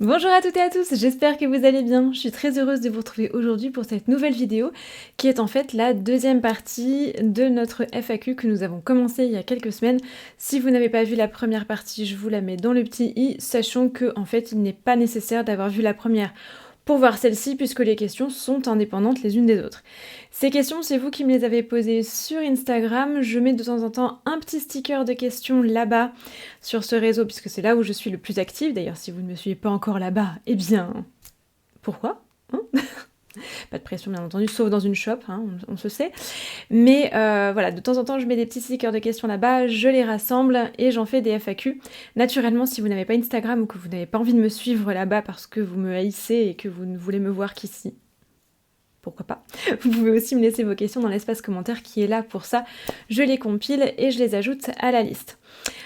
Bonjour à toutes et à tous, j'espère que vous allez bien. Je suis très heureuse de vous retrouver aujourd'hui pour cette nouvelle vidéo qui est en fait la deuxième partie de notre FAQ que nous avons commencé il y a quelques semaines. Si vous n'avez pas vu la première partie, je vous la mets dans le petit i, sachant que en fait il n'est pas nécessaire d'avoir vu la première pour voir celle-ci puisque les questions sont indépendantes les unes des autres. Ces questions, c'est vous qui me les avez posées sur Instagram. Je mets de temps en temps un petit sticker de questions là-bas sur ce réseau puisque c'est là où je suis le plus active. D'ailleurs, si vous ne me suivez pas encore là-bas, eh bien, pourquoi hein? Pas de pression bien entendu, sauf dans une shop, hein, on se sait. Mais voilà, de temps en temps, je mets des petits stickers de questions là-bas, je les rassemble et j'en fais des FAQ. Naturellement, si vous n'avez pas Instagram ou que vous n'avez pas envie de me suivre là-bas parce que vous me haïssez et que vous ne voulez me voir qu'ici, pourquoi pas. Vous pouvez aussi me laisser vos questions dans l'espace commentaire qui est là pour ça. Je les compile et je les ajoute à la liste.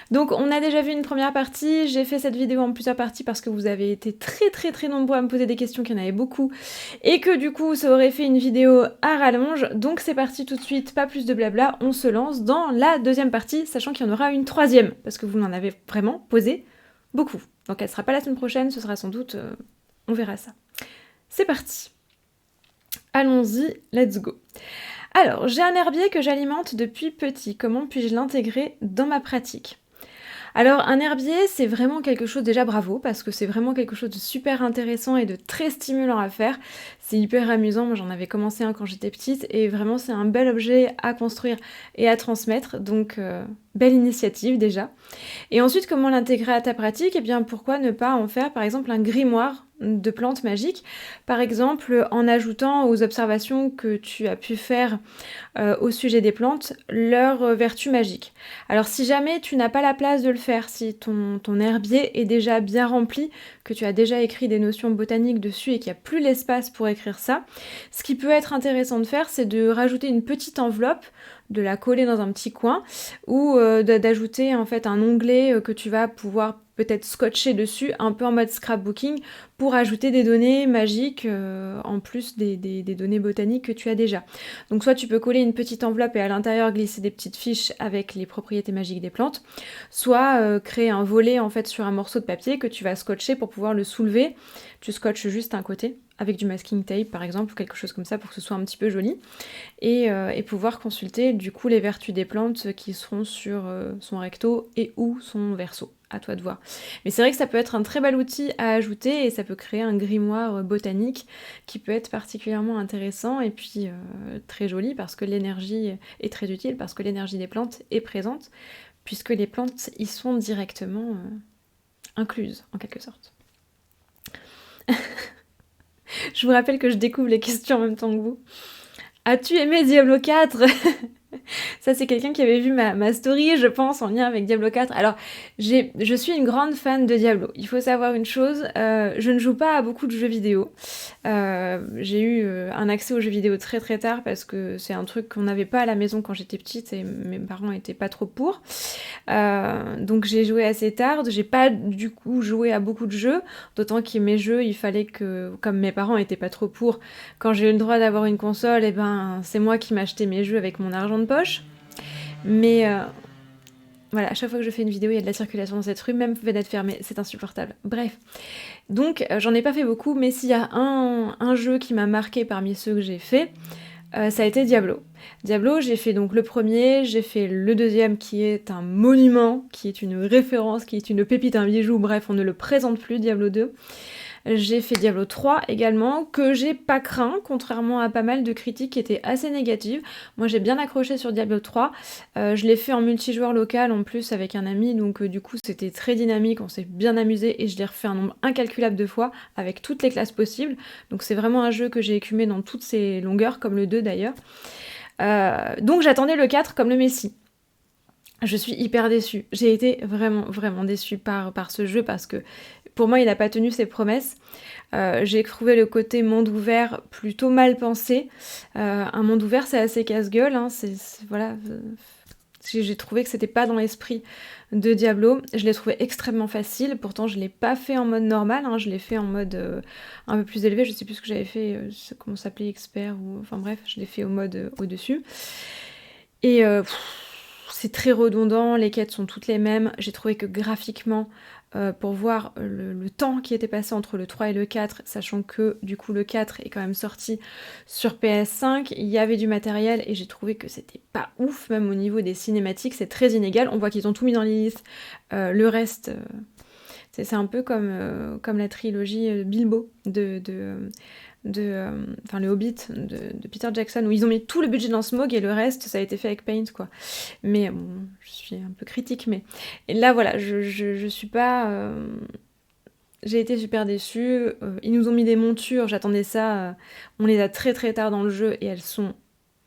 Donc on a déjà vu une première partie, j'ai fait cette vidéo en plusieurs parties parce que vous avez été très nombreux à me poser des questions, qu'il y en avait beaucoup, et que du coup ça aurait fait une vidéo à rallonge, donc c'est parti tout de suite, pas plus de blabla, on se lance dans la deuxième partie, sachant qu'il y en aura une troisième, parce que vous m'en avez vraiment posé beaucoup. Donc elle sera pas la semaine prochaine, ce sera sans doute, on verra ça. C'est parti. Allons-y, let's go. Alors, j'ai un herbier que j'alimente depuis petit, comment puis-je l'intégrer dans ma pratique ? Alors un herbier, c'est vraiment quelque chose, déjà bravo, parce que c'est vraiment quelque chose de super intéressant et de très stimulant à faire. C'est hyper amusant, moi j'en avais commencé un quand j'étais petite, et vraiment c'est un bel objet à construire et à transmettre, donc belle initiative déjà. Et ensuite, comment l'intégrer à ta pratique ? Eh bien, pourquoi ne pas en faire par exemple un grimoire de plantes magiques, par exemple en ajoutant aux observations que tu as pu faire au sujet des plantes, leurs vertus magiques. Alors si jamais tu n'as pas la place de le faire, si ton herbier est déjà bien rempli, que tu as déjà écrit des notions botaniques dessus et qu'il n'y a plus l'espace pour écrire ça, ce qui peut être intéressant de faire, c'est de rajouter une petite enveloppe, de la coller dans un petit coin, ou d'ajouter en fait un onglet que tu vas pouvoir peut-être scotcher dessus, un peu en mode scrapbooking, pour ajouter des données magiques en plus des données botaniques que tu as déjà. Donc soit tu peux coller une petite enveloppe et à l'intérieur glisser des petites fiches avec les propriétés magiques des plantes, soit créer un volet en fait sur un morceau de papier que tu vas scotcher pour pouvoir le soulever. Tu scotches juste un côté avec du masking tape par exemple ou quelque chose comme ça pour que ce soit un petit peu joli et pouvoir consulter du coup les vertus des plantes qui seront sur son recto et ou son verso. À toi de voir. Mais c'est vrai que ça peut être un très bel outil à ajouter et ça peut créer un grimoire botanique qui peut être particulièrement intéressant et puis très joli parce que l'énergie est très utile, parce que l'énergie des plantes est présente, puisque les plantes y sont directement incluses en quelque sorte. Je vous rappelle que je découvre les questions en même temps que vous. As-tu aimé Diablo 4 ? Ça, c'est quelqu'un qui avait vu ma story, je pense, en lien avec Diablo 4. Alors, je suis une grande fan de Diablo. Il faut savoir une chose, je ne joue pas à beaucoup de jeux vidéo. J'ai eu un accès aux jeux vidéo très tard parce que c'est un truc qu'on n'avait pas à la maison quand j'étais petite et mes parents étaient pas trop pour. Donc j'ai joué assez tard, j'ai pas du coup joué à beaucoup de jeux, d'autant que mes jeux, il fallait que, comme mes parents étaient pas trop pour, quand j'ai eu le droit d'avoir une console, et ben c'est moi qui m'achetais mes jeux avec mon argent de poche. Mais voilà, à chaque fois que je fais une vidéo, il y a de la circulation dans cette rue, même fenêtre fermée, c'est insupportable. Bref, donc j'en ai pas fait beaucoup, mais s'il y a un jeu qui m'a marqué parmi ceux que j'ai fait, ça a été Diablo. Diablo, j'ai fait donc le premier, j'ai fait le deuxième qui est un monument, qui est une référence, qui est une pépite, un bijou, bref, on ne le présente plus, Diablo 2. J'ai fait Diablo 3 également, que j'ai pas craint, contrairement à pas mal de critiques qui étaient assez négatives. Moi j'ai bien accroché sur Diablo 3, je l'ai fait en multijoueur local en plus avec un ami, donc du coup c'était très dynamique, on s'est bien amusé et je l'ai refait un nombre incalculable de fois avec toutes les classes possibles. Donc c'est vraiment un jeu que j'ai écumé dans toutes ses longueurs, comme le 2 d'ailleurs. Donc j'attendais le 4 comme le Messie. Je suis hyper déçue. J'ai été vraiment déçue par ce jeu parce que pour moi il n'a pas tenu ses promesses. J'ai trouvé le côté monde ouvert plutôt mal pensé. Un monde ouvert c'est assez casse-gueule, hein, voilà. J'ai trouvé que c'était pas dans l'esprit de Diablo. Je l'ai trouvé extrêmement facile, pourtant je l'ai pas fait en mode normal, hein, je l'ai fait en mode un peu plus élevé, je sais plus ce que j'avais fait, comment ça s'appelait, expert, ou enfin bref, je l'ai fait au mode au-dessus. Et c'est très redondant, les quêtes sont toutes les mêmes. J'ai trouvé que graphiquement, pour voir le temps qui était passé entre le 3 et le 4, sachant que du coup le 4 est quand même sorti sur PS5, il y avait du matériel et j'ai trouvé que c'était pas ouf, même au niveau des cinématiques, c'est très inégal. On voit qu'ils ont tout mis dans les listes, le reste, c'est un peu comme la trilogie Bilbo enfin le Hobbit de Peter Jackson, où ils ont mis tout le budget dans Smaug et le reste ça a été fait avec Paint, quoi. Mais bon, je suis un peu critique, mais et là voilà, je suis pas, j'ai été super déçue. Ils nous ont mis des montures, j'attendais ça, on les a très très tard dans le jeu et elles sont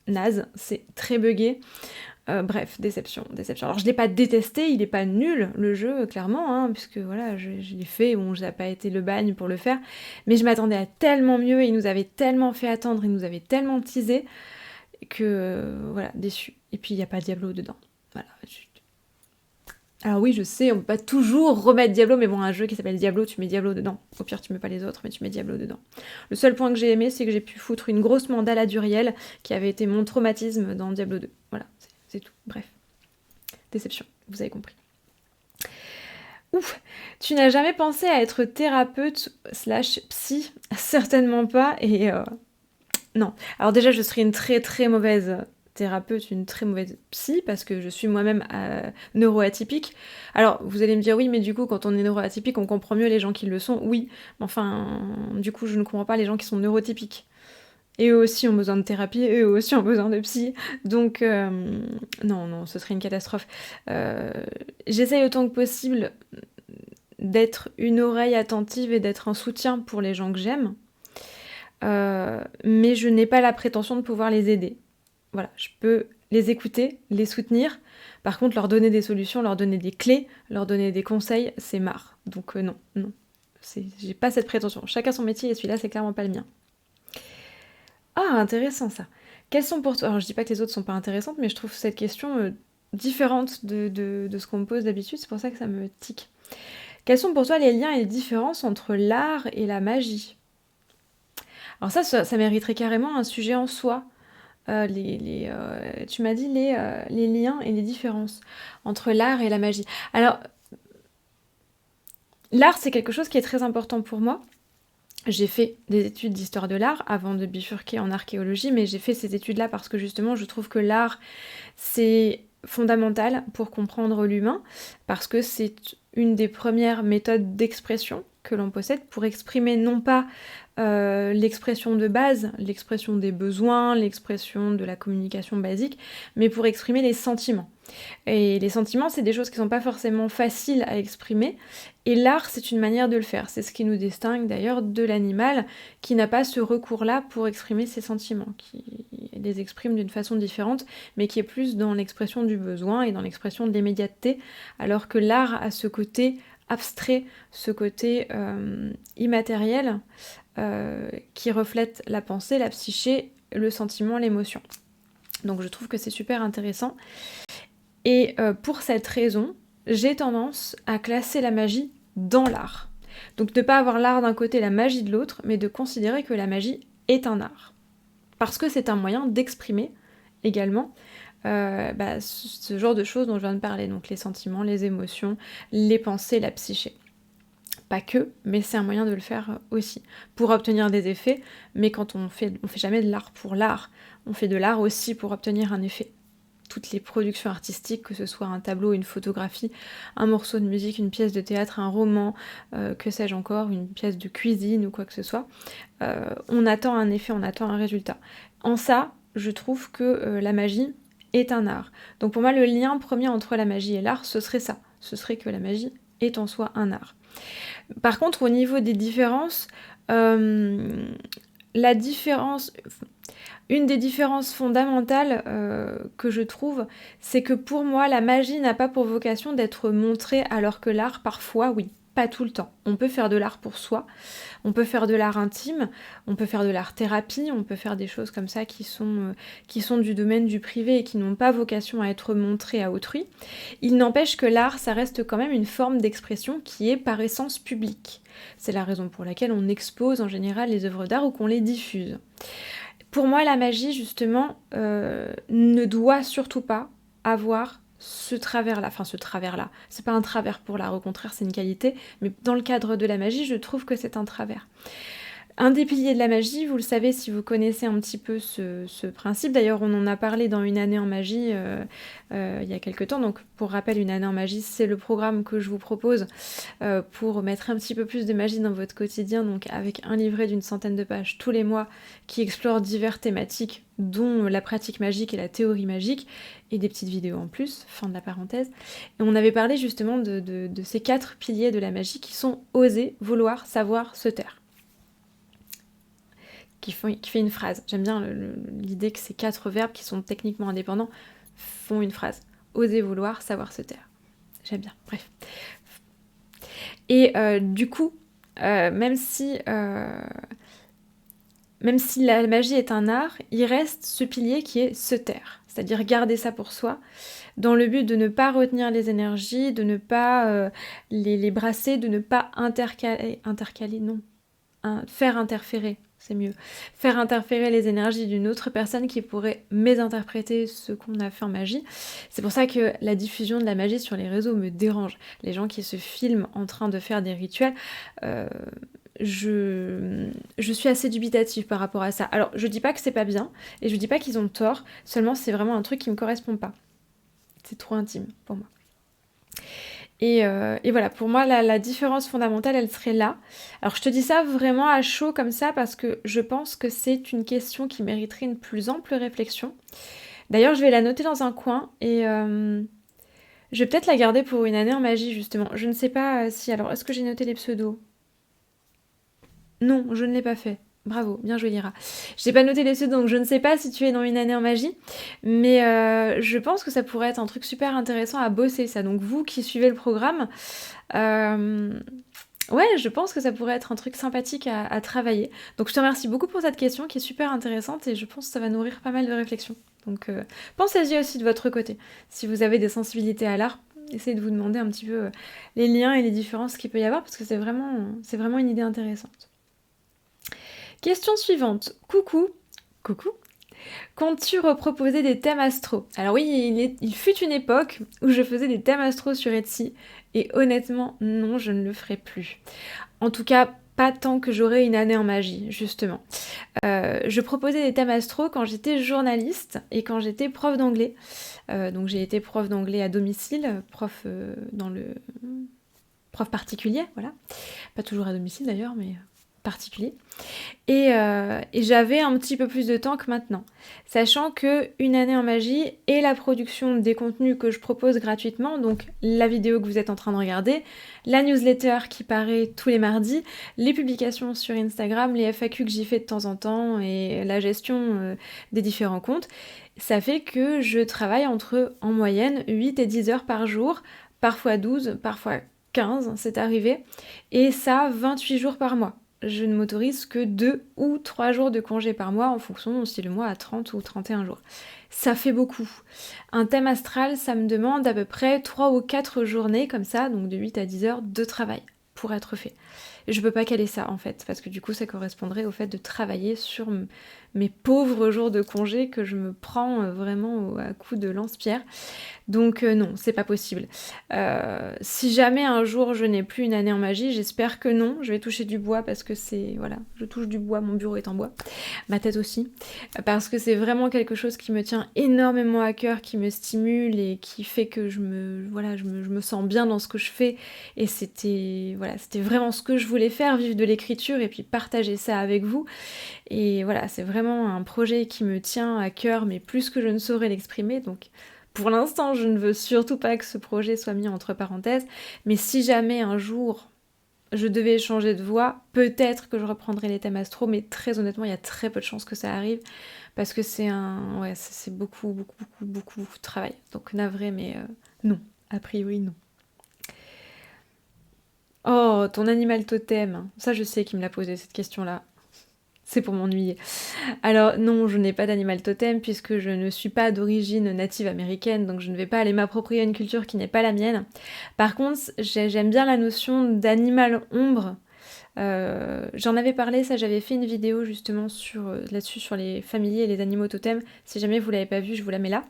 nazes, c'est très buggé. Bref, déception, déception. Alors je l'ai pas détesté, il est pas nul le jeu, clairement, hein, puisque voilà, je l'ai fait, bon, ça n'a pas été le bagne pour le faire, mais je m'attendais à tellement mieux, il nous avait tellement fait attendre, il nous avait tellement teasé, que voilà, déçu. Et puis il n'y a pas Diablo dedans. Voilà. Alors oui, je sais, on peut pas toujours remettre Diablo, mais bon, un jeu qui s'appelle Diablo, tu mets Diablo dedans. Au pire, tu mets pas les autres, mais tu mets Diablo dedans. Le seul point que j'ai aimé, c'est que j'ai pu foutre une grosse mandale à Duriel, qui avait été mon traumatisme dans Diablo 2. Voilà, c'est tout. Bref. Déception, vous avez compris. Ouf, tu n'as jamais pensé à être thérapeute slash psy? Certainement pas, et non. Alors déjà, je serais une très très mauvaise thérapeute, une très mauvaise psy, parce que je suis moi-même neuroatypique. Alors, vous allez me dire, oui, mais du coup, quand on est neuroatypique, on comprend mieux les gens qui le sont. Oui, mais enfin, du coup, je ne comprends pas les gens qui sont neurotypiques. Et eux aussi ont besoin de thérapie, eux aussi ont besoin de psy. Donc, non, ce serait une catastrophe. J'essaye autant que possible d'être une oreille attentive et d'être un soutien pour les gens que j'aime. Mais je n'ai pas la prétention de pouvoir les aider. Voilà, je peux les écouter, les soutenir. Par contre, leur donner des solutions, leur donner des clés, leur donner des conseils, c'est marre. Donc non. J'ai pas cette prétention. Chacun son métier et celui-là, c'est clairement pas le mien. Ah, intéressant ça. Quels sont pour toi... Alors je dis pas que les autres sont pas intéressantes, mais je trouve cette question différente de ce qu'on me pose d'habitude, c'est pour ça que ça me tique. Quels sont pour toi les liens et les différences entre l'art et la magie? Alors ça mériterait carrément un sujet en soi. Tu m'as dit les liens et les différences entre l'art et la magie. Alors, l'art, c'est quelque chose qui est très important pour moi. J'ai fait des études d'histoire de l'art avant de bifurquer en archéologie, mais j'ai fait ces études-là parce que justement, je trouve que l'art, c'est fondamental pour comprendre l'humain, parce que c'est une des premières méthodes d'expression que l'on possède pour exprimer non pas l'expression de base, l'expression des besoins, l'expression de la communication basique, mais pour exprimer les sentiments. Et les sentiments, c'est des choses qui sont pas forcément faciles à exprimer, et l'art, c'est une manière de le faire. C'est ce qui nous distingue d'ailleurs de l'animal, qui n'a pas ce recours-là pour exprimer ses sentiments, qui les exprime d'une façon différente, mais qui est plus dans l'expression du besoin et dans l'expression de l'immédiateté, alors que l'art a ce côté abstrait, ce côté immatériel, qui reflète la pensée, la psyché, le sentiment, l'émotion. Donc je trouve que c'est super intéressant. Et pour cette raison, j'ai tendance à classer la magie dans l'art. Donc de ne pas avoir l'art d'un côté, la magie de l'autre, mais de considérer que la magie est un art. Parce que c'est un moyen d'exprimer également ce genre de choses dont je viens de parler, donc les sentiments, les émotions, les pensées, la psyché. Pas que, mais c'est un moyen de le faire aussi, pour obtenir des effets, mais quand on fait jamais de l'art pour l'art, on fait de l'art aussi pour obtenir un effet. Toutes les productions artistiques, que ce soit un tableau, une photographie, un morceau de musique, une pièce de théâtre, un roman, que sais-je encore, une pièce de cuisine ou quoi que ce soit, on attend un effet, on attend un résultat. En ça, je trouve que la magie est un art. Donc pour moi, le lien premier entre la magie et l'art, ce serait ça. Ce serait que la magie est en soi un art. Par contre, au niveau des différences, la différence... Une des différences fondamentales que je trouve, c'est que pour moi, la magie n'a pas pour vocation d'être montrée, alors que l'art, parfois, oui, pas tout le temps. On peut faire de l'art pour soi, on peut faire de l'art intime, on peut faire de l'art-thérapie, on peut faire des choses comme ça qui sont du domaine du privé et qui n'ont pas vocation à être montrées à autrui. Il n'empêche que l'art, ça reste quand même une forme d'expression qui est par essence publique. C'est la raison pour laquelle on expose en général les œuvres d'art ou qu'on les diffuse. Pour moi, la magie, justement, ne doit surtout pas avoir ce travers-là, enfin ce travers-là, c'est pas un travers pour l'art, au contraire c'est une qualité, mais dans le cadre de la magie, je trouve que c'est un travers. Un des piliers de la magie, vous le savez si vous connaissez un petit peu ce principe, d'ailleurs on en a parlé dans Une année en magie il y a quelques temps, donc pour rappel Une année en magie c'est le programme que je vous propose pour mettre un petit peu plus de magie dans votre quotidien, donc avec un livret d'une centaine de pages tous les mois qui explore diverses thématiques dont la pratique magique et la théorie magique, et des petites vidéos en plus, fin de la parenthèse. Et on avait parlé justement de ces 4 piliers de la magie qui sont oser, vouloir, savoir, se taire. Qui fait une phrase. J'aime bien l'idée que ces 4 verbes qui sont techniquement indépendants font une phrase. Oser, vouloir, savoir, se taire. J'aime bien, bref. Et du coup, même si la magie est un art, il reste ce pilier qui est se taire. C'est-à-dire garder ça pour soi, dans le but de ne pas retenir les énergies, de ne pas les brasser, de ne pas faire interférer, c'est mieux. Faire interférer les énergies d'une autre personne qui pourrait mésinterpréter ce qu'on a fait en magie. C'est pour ça que la diffusion de la magie sur les réseaux me dérange. Les gens qui se filment en train de faire des rituels, je suis assez dubitative par rapport à ça. Alors, je dis pas que c'est pas bien, et je dis pas qu'ils ont tort, seulement c'est vraiment un truc qui me correspond pas. C'est trop intime pour moi. Et voilà, pour moi, la différence fondamentale, elle serait là. Alors, je te dis ça vraiment à chaud comme ça parce que je pense que c'est une question qui mériterait une plus ample réflexion. D'ailleurs, je vais la noter dans un coin et je vais peut-être la garder pour une année en magie, justement. Je ne sais pas si... Alors, est-ce que j'ai noté les pseudos? Non, je ne l'ai pas fait. Bravo, bien joué Lyra. J'ai pas noté les pseudos, donc je ne sais pas si tu es dans Une année en magie, mais je pense que ça pourrait être un truc super intéressant à bosser, ça. Donc vous qui suivez le programme, ouais, je pense que ça pourrait être un truc sympathique à travailler. Donc je te remercie beaucoup pour cette question qui est super intéressante et je pense que ça va nourrir pas mal de réflexions. Donc pensez-y aussi de votre côté. Si vous avez des sensibilités à l'art, essayez de vous demander un petit peu les liens et les différences qu'il peut y avoir parce que c'est vraiment une idée intéressante. Question suivante. Coucou. Comptes-tu reproposer des thèmes astro? Alors oui, il fut une époque où je faisais des thèmes astro sur Etsy et honnêtement, non, je ne le ferai plus. En tout cas, pas tant que j'aurai une année en magie, justement. Je proposais des thèmes astro quand j'étais journaliste et quand j'étais prof d'anglais. Donc j'ai été prof d'anglais à domicile, prof particulier, voilà. Pas toujours à domicile d'ailleurs, mais particulier. Et j'avais un petit peu plus de temps que maintenant. Sachant que Une année en magie et la production des contenus que je propose gratuitement, donc la vidéo que vous êtes en train de regarder, la newsletter qui paraît tous les mardis, les publications sur Instagram, les FAQ que j'y fais de temps en temps et la gestion des différents comptes, ça fait que je travaille en moyenne 8 et 10 heures par jour, parfois 12, parfois 15, c'est arrivé, et ça 28 jours par mois. Je ne m'autorise que 2 ou 3 jours de congé par mois en fonction si le mois a 30 ou 31 jours. Ça fait beaucoup. Un thème astral, ça me demande à peu près 3 ou 4 journées comme ça, donc de 8 à 10 heures de travail pour être fait. Et je peux pas caler ça en fait, parce que du coup ça correspondrait au fait de travailler sur mes pauvres jours de congé que je me prends vraiment à coups de lance-pierre. Donc non, c'est pas possible. Si jamais un jour je n'ai plus une année en magie, j'espère que non, je vais toucher du bois parce que c'est... Voilà, je touche du bois, mon bureau est en bois, ma tête aussi, parce que c'est vraiment quelque chose qui me tient énormément à cœur, qui me stimule et qui fait que je me sens bien dans ce que je fais et c'était vraiment ce que je voulais faire, vivre de l'écriture et puis partager ça avec vous. Et voilà, c'est vraiment un projet qui me tient à cœur, mais plus que je ne saurais l'exprimer, donc... Pour l'instant, je ne veux surtout pas que ce projet soit mis entre parenthèses, mais si jamais un jour je devais changer de voie, peut-être que je reprendrai les thèmes astro, mais très honnêtement, il y a très peu de chances que ça arrive, parce que c'est beaucoup de travail. Donc navré, mais non, a priori non. Oh, ton animal totem, ça je sais qui me l'a posé cette question-là. C'est pour m'ennuyer. Alors non, je n'ai pas d'animal totem puisque je ne suis pas d'origine native américaine, donc je ne vais pas aller m'approprier une culture qui n'est pas la mienne. Par contre, j'aime bien la notion d'animal ombre. J'en avais parlé, ça j'avais fait une vidéo justement là-dessus sur les familiers et les animaux totems. Si jamais vous l'avez pas vu, je vous la mets là.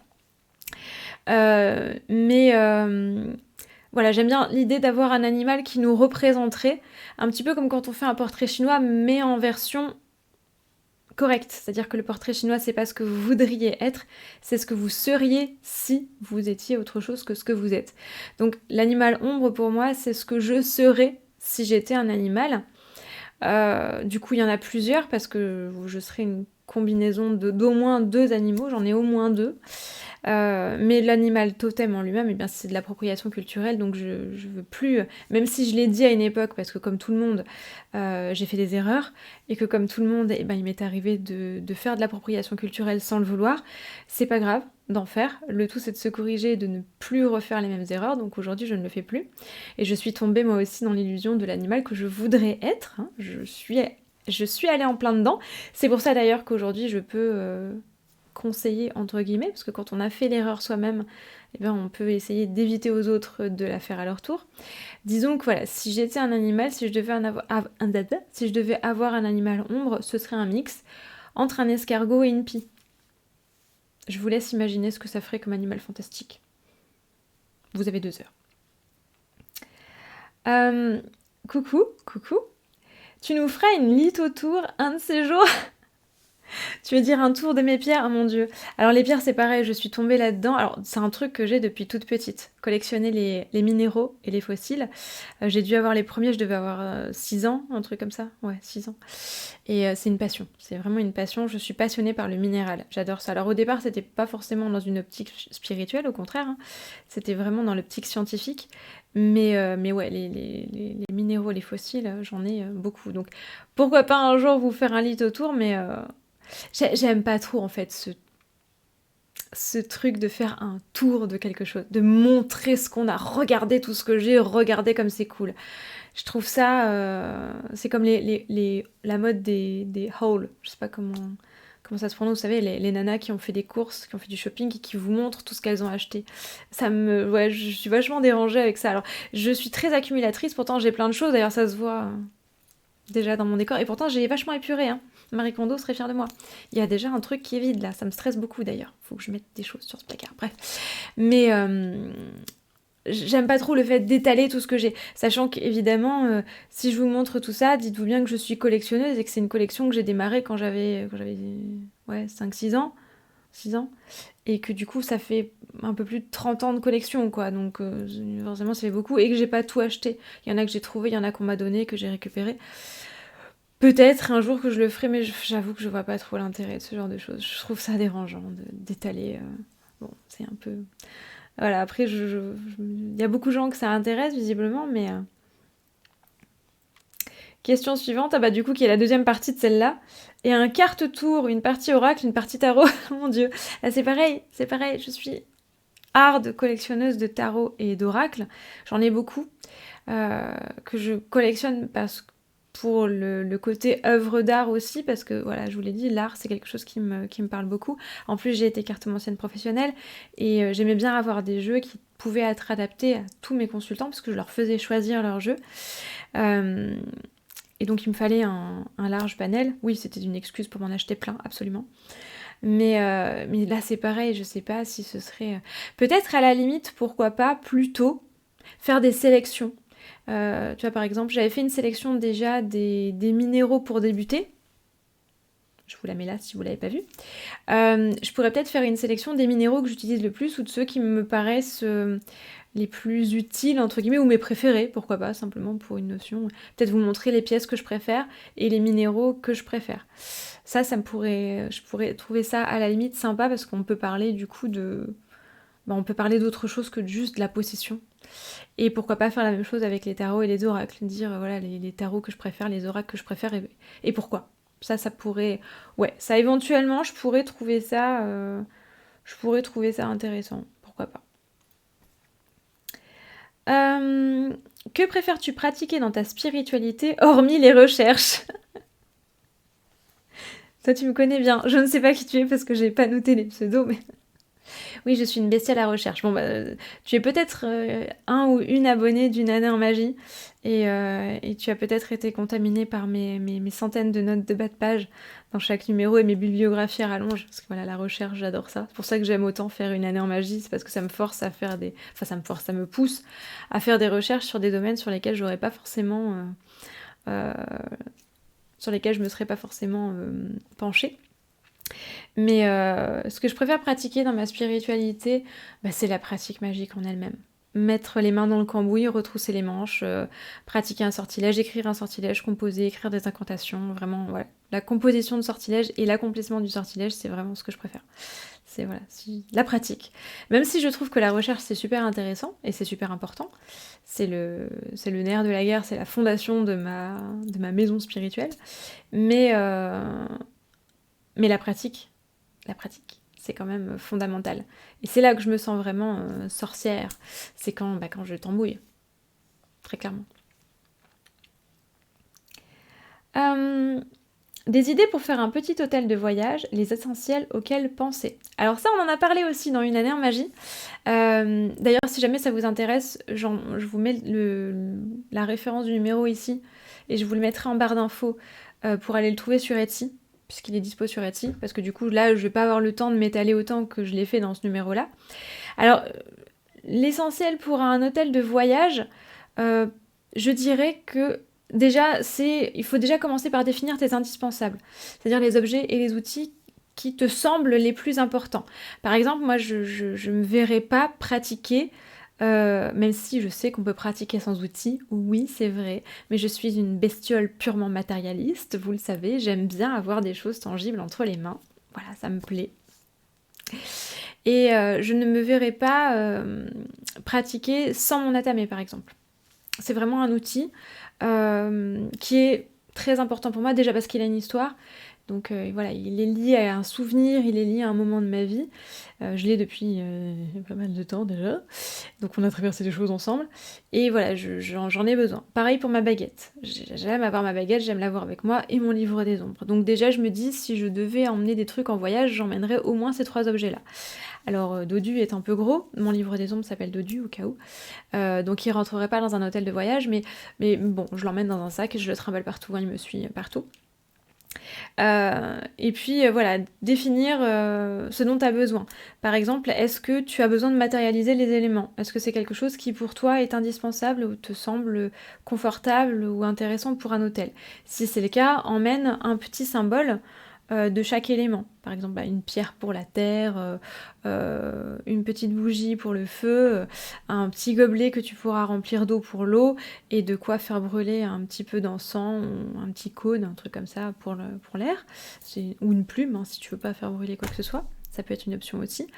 Voilà, j'aime bien l'idée d'avoir un animal qui nous représenterait, un petit peu comme quand on fait un portrait chinois, mais en version correcte. C'est-à-dire que le portrait chinois, c'est pas ce que vous voudriez être, c'est ce que vous seriez si vous étiez autre chose que ce que vous êtes. Donc l'animal ombre, pour moi, c'est ce que je serais si j'étais un animal. Du coup, il y en a plusieurs parce que je serais une combinaison d'au moins 2 animaux, j'en ai au moins 2. Mais l'animal totem en lui-même, eh bien, c'est de l'appropriation culturelle, donc je veux plus, même si je l'ai dit à une époque, parce que comme tout le monde, j'ai fait des erreurs, et que comme tout le monde, eh ben, il m'est arrivé de faire de l'appropriation culturelle sans le vouloir, c'est pas grave d'en faire, le tout c'est de se corriger et de ne plus refaire les mêmes erreurs, donc aujourd'hui je ne le fais plus, et je suis tombée moi aussi dans l'illusion de l'animal que je voudrais être, hein. Je suis allée en plein dedans, c'est pour ça d'ailleurs qu'aujourd'hui je peux conseiller entre guillemets, parce que quand on a fait l'erreur soi-même, eh bien, on peut essayer d'éviter aux autres de la faire à leur tour. Disons que voilà, si j'étais un animal, si je devais avoir un animal ombre, ce serait un mix entre un escargot et une pie. Je vous laisse imaginer ce que ça ferait comme animal fantastique. Vous avez 2 heures. Coucou. Tu nous feras une lithotour un de ces jours? Tu veux dire un tour de mes pierres? Oh mon dieu. Alors les pierres c'est pareil, je suis tombée là-dedans. Alors c'est un truc que j'ai depuis toute petite. Collectionner les minéraux et les fossiles. J'ai dû avoir les premiers, je devais avoir 6 ans, un truc comme ça. Ouais, 6 ans. Et c'est une passion. C'est vraiment une passion. Je suis passionnée par le minéral. J'adore ça. Alors au départ c'était pas forcément dans une optique spirituelle, au contraire. Hein. C'était vraiment dans l'optique scientifique. Mais ouais, les minéraux, les fossiles, j'en ai beaucoup. Donc pourquoi pas un jour vous faire un lithotour, mais... J'aime pas trop en fait ce truc de faire un tour de quelque chose, de montrer ce qu'on a, regarder tout ce que j'ai, regarder comme c'est cool. Je trouve ça, c'est comme la mode des hauls, je sais pas comment ça se prononce, vous savez, les nanas qui ont fait des courses, qui ont fait du shopping et qui vous montrent tout ce qu'elles ont acheté. Ouais, je suis vachement dérangée avec ça. Alors, je suis très accumulatrice, pourtant j'ai plein de choses, d'ailleurs ça se voit déjà dans mon décor, et pourtant j'ai vachement épuré, hein. Marie Kondo serait fière de moi. Il y a déjà un truc qui est vide là, ça me stresse beaucoup d'ailleurs. Faut que je mette des choses sur ce placard. Bref. Mais j'aime pas trop le fait d'étaler tout ce que j'ai. Sachant qu'évidemment, si je vous montre tout ça, dites-vous bien que je suis collectionneuse et que c'est une collection que j'ai démarrée quand j'avais ouais, 5-6 ans. 6 ans. Et que du coup, ça fait un peu plus de 30 ans de collection, quoi. Donc forcément, ça fait beaucoup. Et que j'ai pas tout acheté. Il y en a que j'ai trouvé, il y en a qu'on m'a donné, que j'ai récupéré. Peut-être un jour que je le ferai, mais j'avoue que je vois pas trop l'intérêt de ce genre de choses. Je trouve ça dérangeant d'étaler. Bon, c'est un peu... Voilà, après, il y a beaucoup de gens que ça intéresse, visiblement, mais... Question suivante, ah bah du coup, qui est la deuxième partie de celle-là. Et un carte tour, une partie oracle, une partie tarot. Mon dieu. Là, c'est pareil, je suis hard collectionneuse de tarot et d'oracle. J'en ai beaucoup. Que je collectionne pour le côté œuvre d'art aussi, parce que voilà, je vous l'ai dit, l'art c'est quelque chose qui me parle beaucoup. En plus j'ai été cartomancienne professionnelle et j'aimais bien avoir des jeux qui pouvaient être adaptés à tous mes consultants, parce que je leur faisais choisir leurs jeux. Et donc il me fallait un large panel. Oui, c'était une excuse pour m'en acheter plein, absolument. Mais là c'est pareil, je sais pas si ce serait... Peut-être à la limite, pourquoi pas, plutôt faire des sélections. Tu vois, par exemple, j'avais fait une sélection déjà des minéraux pour débuter. Je vous la mets là si vous l'avez pas vu. Je pourrais peut-être faire une sélection des minéraux que j'utilise le plus ou de ceux qui me paraissent les plus utiles, entre guillemets, ou mes préférés, pourquoi pas, simplement pour une notion. Peut-être vous montrer les pièces que je préfère et les minéraux que je préfère. Je pourrais trouver ça à la limite sympa parce qu'on peut parler du coup on peut parler d'autre chose que juste de la possession. Et pourquoi pas faire la même chose avec les tarots et les oracles, dire voilà les tarots que je préfère, les oracles que je préfère et pourquoi. Ça pourrait... Ouais, ça éventuellement, je pourrais trouver ça intéressant. Pourquoi pas. Que préfères-tu pratiquer dans ta spiritualité, hormis les recherches? Toi, tu me connais bien. Je ne sais pas qui tu es parce que j'ai pas noté les pseudos, mais... Oui, je suis une bestie à la recherche. Bon, bah, tu es peut-être un ou une abonnée d'une année en magie et tu as peut-être été contaminé par mes centaines de notes de bas de page dans chaque numéro et mes bibliographies à rallonge. Parce que voilà, la recherche, j'adore ça. C'est pour ça que j'aime autant faire une année en magie. C'est parce que ça me force à faire des... Enfin, ça me force, ça me pousse à faire des recherches sur des domaines sur lesquels j'aurais pas forcément... sur lesquels je me serais pas forcément penchée. Mais ce que je préfère pratiquer dans ma spiritualité, bah, c'est la pratique magique en elle-même. Mettre les mains dans le cambouis, retrousser les manches, pratiquer un sortilège, écrire un sortilège, composer, écrire des incantations, vraiment, voilà. La composition de sortilège et l'accomplissement du sortilège, c'est vraiment ce que je préfère. C'est voilà, la pratique. Même si je trouve que la recherche, c'est super intéressant et c'est super important. C'est le nerf de la guerre, c'est la fondation de ma maison spirituelle. Mais la pratique, c'est quand même fondamental. Et c'est là que je me sens vraiment sorcière. C'est quand je tambouille, très clairement. Des idées pour faire un petit hôtel de voyage, les essentiels auxquels penser. Alors ça, on en a parlé aussi dans Une année en magie. D'ailleurs, si jamais ça vous intéresse, je vous mets la référence du numéro ici, et je vous le mettrai en barre d'infos pour aller le trouver sur Etsy, puisqu'il est dispo sur Etsy, parce que du coup, là, je vais pas avoir le temps de m'étaler autant que je l'ai fait dans ce numéro-là. Alors, l'essentiel pour un hôtel de voyage, je dirais que déjà, il faut déjà commencer par définir tes indispensables, c'est-à-dire les objets et les outils qui te semblent les plus importants. Par exemple, moi, je ne me verrais pas pratiquer, même si je sais qu'on peut pratiquer sans outils, oui, c'est vrai, mais je suis une bestiole purement matérialiste, vous le savez, j'aime bien avoir des choses tangibles entre les mains. Voilà, ça me plaît. Et je ne me verrais pas pratiquer sans mon attamé, par exemple. C'est vraiment un outil qui est très important pour moi, déjà parce qu'il a une histoire. Donc voilà, il est lié à un souvenir, il est lié à un moment de ma vie. Je l'ai depuis pas mal de temps déjà. Donc on a traversé des choses ensemble. Et voilà, j'en ai besoin. Pareil pour ma baguette. J'aime avoir ma baguette, j'aime l'avoir avec moi, et mon livre des ombres. Donc déjà, je me dis, si je devais emmener des trucs en voyage, j'emmènerais au moins ces 3 objets-là. Alors Dodu est un peu gros, mon livre des ombres s'appelle Dodu au cas où, donc il rentrerait pas dans un hôtel de voyage, mais bon, je l'emmène dans un sac et je le trimballe partout, hein, il me suit partout. Et puis voilà, définir ce dont tu as besoin. Par exemple, est-ce que tu as besoin de matérialiser les éléments? Est-ce que c'est quelque chose qui pour toi est indispensable ou te semble confortable ou intéressant pour un hôtel? Si c'est le cas, emmène un petit symbole de chaque élément. Par exemple, une pierre pour la terre, une petite bougie pour le feu, un petit gobelet que tu pourras remplir d'eau pour l'eau, et de quoi faire brûler un petit peu d'encens, ou un petit cône, un truc comme ça pour l'air, ou une plume, hein, si tu veux pas faire brûler quoi que ce soit. Ça peut être une option aussi.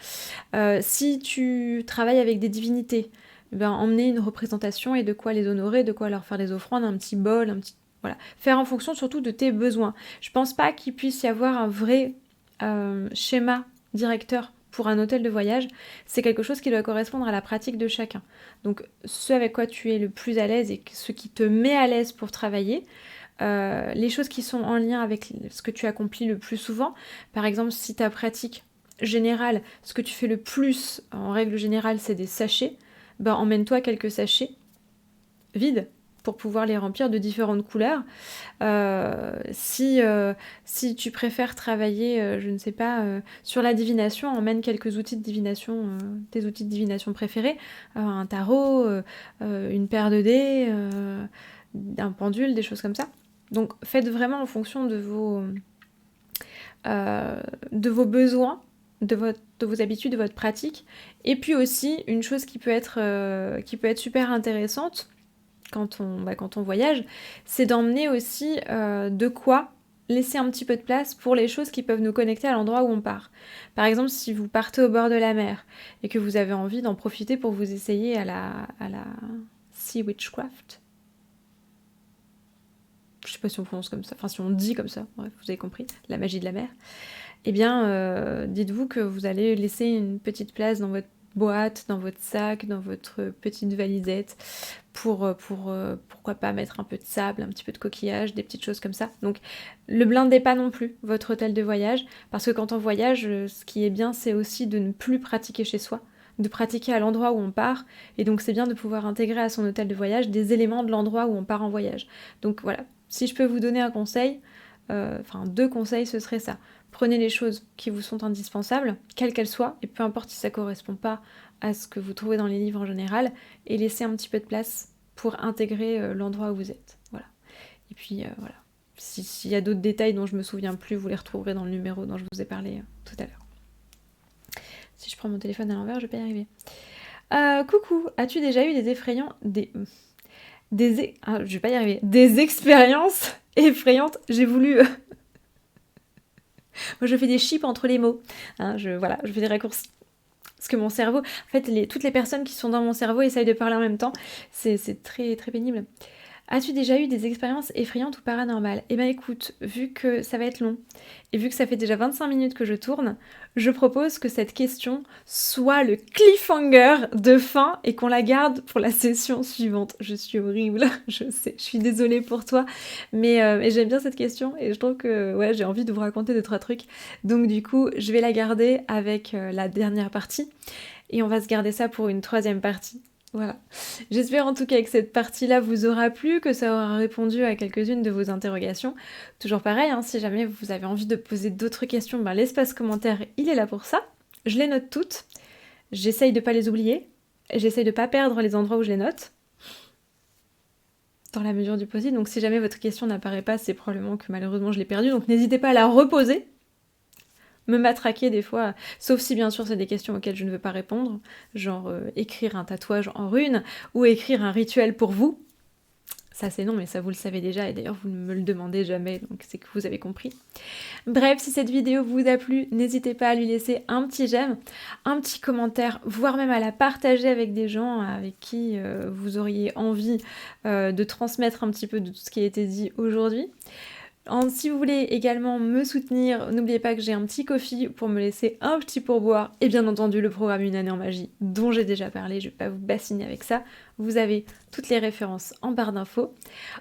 Si tu travailles avec des divinités, emmener une représentation et de quoi les honorer, de quoi leur faire des offrandes, un petit bol, un petit... Voilà. Faire en fonction surtout de tes besoins. Je pense pas qu'il puisse y avoir un vrai schéma directeur pour un hôtel de voyage. C'est quelque chose qui doit correspondre à la pratique de chacun. Donc ce avec quoi tu es le plus à l'aise et ce qui te met à l'aise pour travailler, les choses qui sont en lien avec ce que tu accomplis le plus souvent. Par exemple, si ta pratique générale, ce que tu fais le plus en règle générale, c'est des sachets, emmène-toi quelques sachets vides pour pouvoir les remplir de différentes couleurs. Si tu préfères travailler, je ne sais pas, sur la divination, emmène quelques outils de divination, tes outils de divination préférés, un tarot, une paire de dés, un pendule, des choses comme ça. Donc faites vraiment en fonction de vos besoins, de vos habitudes, de votre pratique. Et puis aussi, une chose qui peut être super intéressante, quand on voyage, c'est d'emmener aussi de quoi laisser un petit peu de place pour les choses qui peuvent nous connecter à l'endroit où on part. Par exemple, si vous partez au bord de la mer et que vous avez envie d'en profiter pour vous essayer à la Sea Witchcraft. Je sais pas si on prononce comme ça, enfin si on dit comme ça, bref, vous avez compris, la magie de la mer. Eh bien, dites-vous que vous allez laisser une petite place boîte, dans votre sac, dans votre petite valisette, pourquoi pas mettre un peu de sable, un petit peu de coquillage, des petites choses comme ça. Donc le blindez pas non plus, votre hôtel de voyage, parce que quand on voyage, ce qui est bien, c'est aussi de ne plus pratiquer chez soi, de pratiquer à l'endroit où on part, et donc c'est bien de pouvoir intégrer à son hôtel de voyage des éléments de l'endroit où on part en voyage. Donc voilà, si je peux vous donner un conseil, enfin 2 conseils, ce serait ça. Prenez les choses qui vous sont indispensables, quelles qu'elles soient, et peu importe si ça correspond pas à ce que vous trouvez dans les livres en général, et laissez un petit peu de place pour intégrer l'endroit où vous êtes. Voilà. Et puis voilà. S'il y a d'autres détails dont je me souviens plus, vous les retrouverez dans le numéro dont je vous ai parlé tout à l'heure. Si je prends mon téléphone à l'envers, je vais pas y arriver. Coucou, as-tu déjà eu des effrayants... je vais pas y arriver. Des expériences effrayantes. J'ai voulu... Moi, je fais des chips entre les mots. Hein, je fais des raccourcis. Parce que mon cerveau... En fait, toutes les personnes qui sont dans mon cerveau essayent de parler en même temps. C'est très, très pénible. As-tu déjà eu des expériences effrayantes ou paranormales? Eh ben écoute, vu que ça va être long, et vu que ça fait déjà 25 minutes que je tourne, je propose que cette question soit le cliffhanger de fin et qu'on la garde pour la session suivante. Je suis horrible, je sais, je suis désolée pour toi, mais j'aime bien cette question et je trouve que ouais, j'ai envie de vous raconter 2-3 trucs. Donc du coup, je vais la garder avec la dernière partie et on va se garder ça pour une 3e partie. Voilà. J'espère en tout cas que cette partie-là vous aura plu, que ça aura répondu à quelques-unes de vos interrogations. Toujours pareil, hein, si jamais vous avez envie de poser d'autres questions, ben, l'espace commentaire, il est là pour ça. Je les note toutes. J'essaye de pas les oublier. J'essaye de pas perdre les endroits où je les note. Dans la mesure du possible. Donc si jamais votre question n'apparaît pas, c'est probablement que malheureusement je l'ai perdue. Donc n'hésitez pas à la reposer. Me matraquer des fois, sauf si bien sûr c'est des questions auxquelles je ne veux pas répondre, genre écrire un tatouage en runes ou écrire un rituel pour vous. Ça c'est non, mais ça vous le savez déjà, et d'ailleurs vous ne me le demandez jamais, donc c'est que vous avez compris. Bref, si cette vidéo vous a plu, n'hésitez pas à lui laisser un petit j'aime, un petit commentaire, voire même à la partager avec des gens avec qui vous auriez envie de transmettre un petit peu de tout ce qui a été dit aujourd'hui. Si vous voulez également me soutenir, n'oubliez pas que j'ai un petit Ko-fi pour me laisser un petit pourboire et bien entendu le programme Une année en magie dont j'ai déjà parlé, je ne vais pas vous bassiner avec ça. Vous avez toutes les références en barre d'infos.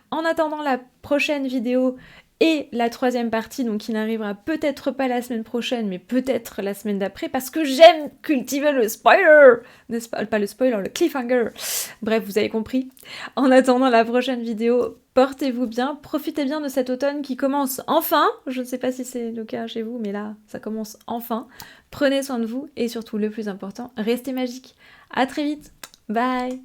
En attendant la prochaine vidéo et la 3e partie, donc qui n'arrivera peut-être pas la semaine prochaine, mais peut-être la semaine d'après, parce que j'aime cultiver le spoiler, n'est-ce pas? Pas le spoiler, le cliffhanger. Bref, vous avez compris. En attendant la prochaine vidéo, portez-vous bien, profitez bien de cet automne qui commence enfin. Je ne sais pas si c'est le cas chez vous, mais là, ça commence enfin. Prenez soin de vous et surtout, le plus important, restez magique. À très vite. Bye.